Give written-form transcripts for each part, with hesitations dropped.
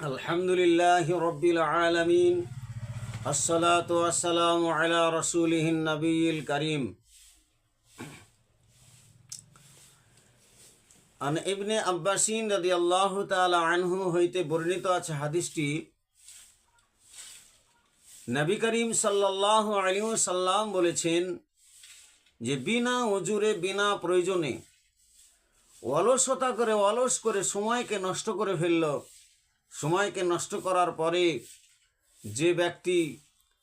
আলহামদুলিল্লাহি রাব্বিল আলামিন আসসালাতু ওয়াসসালামু আলা রাসূলিহিন নবিয়্যিল কারীম আন ইবনে আব্বাসিন রাদিয়াল্লাহু তাআলা আনহু হইতে বর্ণিত আছে হাদিসটি নবী করিম সাল্লাল্লাহু আলাইহি ওয়াসাল্লাম বলেছেন যে বিনা ওজুরে বিনা প্রয়োজনে অলসতা করে অলস করে সময়কে নষ্ট করে ফেলল। সময়কে নষ্ট করার পরে যে ব্যক্তি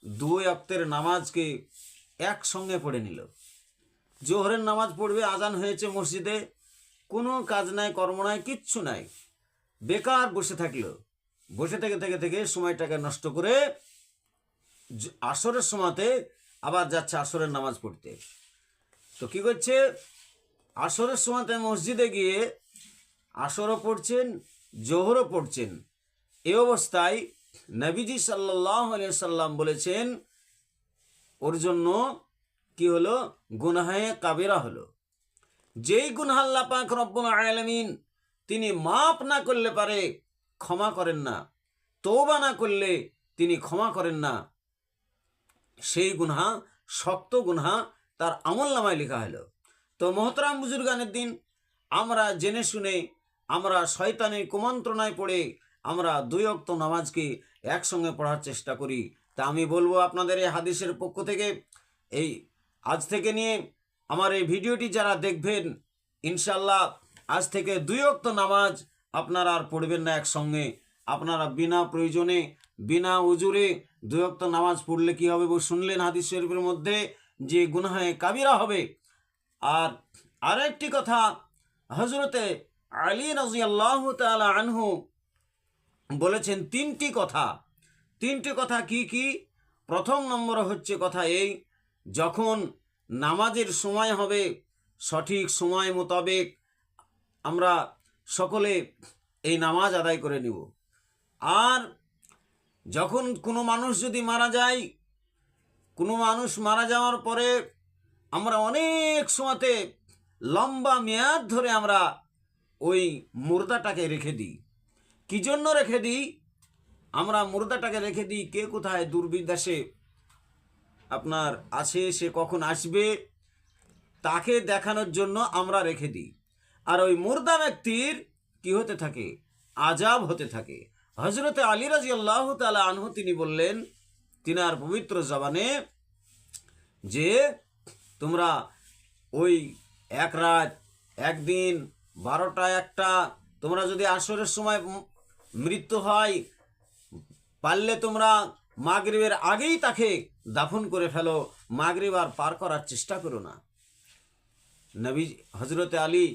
দুই ওয়াক্তের নামাজকে একসঙ্গে পড়ে নিল, জোহরের নামাজ পড়বে, আজান হয়েছে মসজিদে, কোনো কাজ নাই, কর্ম নাই, কিচ্ছু নাই, বেকার বসে থাকলো, বসে থেকে সময়টাকে নষ্ট করে আসরের সময়তে আবার যাচ্ছে আসরের নামাজ পড়তে। তো কি করছে, আসরের সময়তে মসজিদে গিয়ে আসরও পড়ছেন, জোহরও পড়ছেন। এই অবস্থায় নবীজি সাল্লাল্লাহু আলাইহি সাল্লাম বলেছেন ওর জন্য কি হলো, গুনাহে কাবিরা হলো। যেই গুনাহ আল্লাহ পাক রব্বুল আলামিন তিনি মাফ না করলে পারে ক্ষমা করেন না, তওবা না করলে তিনি ক্ষমা করেন না, সেই গুনাহ শক্ত গুনাহ তার আমলনামায় লেখা হলো। তো মোহতারাম বুজুর্গানের দিন আমরা জেনে শুনে আমরা শয়তানের কুমন্ত্রণায় পড়ে আমরা দুই ওয়াক্ত নামাজকে একসঙ্গে পড়ার চেষ্টা করি। তা আমি বলবো আপনাদের এই হাদিসের পক্ষ থেকে, এই আজ থেকে নিয়ে আমার এই ভিডিওটি যারা দেখবেন, ইনশাল্লাহ আজ থেকে দুই ওয়াক্ত নামাজ আপনারা আর পড়বেন না একসঙ্গে। আপনারা বিনা প্রয়োজনে বিনা উজুরে দুই ওয়াক্ত নামাজ পড়লে কি হবে, শুনলেন হাদিস শরীফের মধ্যে যে গুনাহে কাবিরা হবে। আর আরেকটি কথা, হযরতে আলী রাদিয়াল্লাহু তাআলা আনহু বলেছেন তিনটি কথা। কি? প্রথম নম্বর হচ্ছে কথা এই, যখন নামাজের সময় হবে সঠিক সময় মোতাবেক আমরা সকলে এই নামাজ আদায় করে নিব। আর যখন কোনো মানুষ যদি মারা যায়, কোনো মানুষ মারা যাওয়ার পরে আমরা অনেক সময়তে লম্বা মেয়াদ ধরে আমরা ওই মুর্দাটাকে রেখে দিই। কি জন্য রেখে দিই? আমরা মুর্দাটাকে রেখে দিই, কে কোথায় দূরবিদেশে আপনার আছে, সে কখন আসবে তাকে দেখানোর জন্য আমরা রেখে দিই। আর ওই মুর্দা ব্যক্তির কি হতে থাকে, আযাব হতে থাকে। হযরতে আলী রাদিয়াল্লাহু তাআলা আনহু তিনি বললেন তিনার পবিত্র জবানে যে তোমরা ওই এক রাত, একদিন, 12টা 1টা, তোমরা যদি আসরের সময় মৃত্যু হয়, পারলে তোমরা মাগরিবের আগেই তাকে দাফন করে ফেলো, মাগরিব আর পার করার চেষ্টা করো না। নবী হযরতে আলী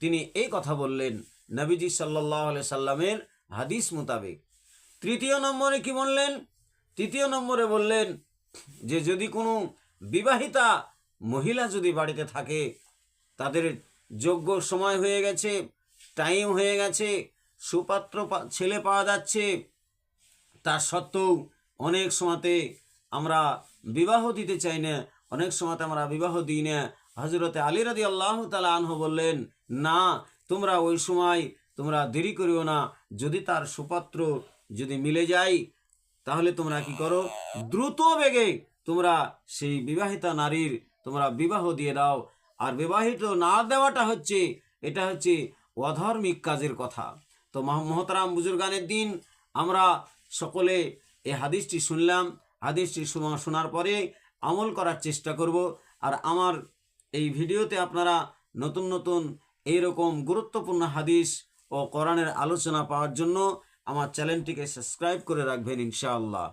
তিনি এই কথা বললেন নবীজি সাল্লাল্লাহু আলাইহি সাল্লামের হাদিস মোতাবেক। তৃতীয় নম্বরে বললেন যে যদি কোনো বিবাহিতা মহিলা যদি বাড়িতে থাকে, তাদের যোগ্য সময় হয়ে গেছে, টাইম হয়ে গেছে, সুপাত্র ছেলে পাওয়া যাচ্ছে, তার সত্ত্বেও অনেক সময়তে আমরা বিবাহ দিতে চাই না, অনেক সময়তে আমরা বিবাহ দিই না। হযরতে আলী রাদিয়াল্লাহু তাআলা আনহু বললেন, না, তোমরা ওই সময় তোমরা দেরি করিও না। যদি তার সুপাত্র যদি মিলে যায় তাহলে তোমরা কি করো, দ্রুত বেগে তোমরা সেই বিবাহিতা নারীর তোমরা বিবাহ দিয়ে দাও। আর বিবাহিত না দেওয়াটা হচ্ছে, এটা হচ্ছে অধার্মিক কাজের কথা। তো মহতারাম বুজুর্গানের দিন আমরা সকলে এই হাদিসটি শুনলাম, হাদিসটি শোনার পরে আমল করার চেষ্টা করব। আর আমার এই ভিডিওতে আপনারা নতুন নতুন এইরকম গুরুত্বপূর্ণ হাদিস ও কোরআনের আলোচনা পাওয়ার জন্য আমার চ্যানেলটিকে সাবস্ক্রাইব করে রাখবেন ইনশাআল্লাহ।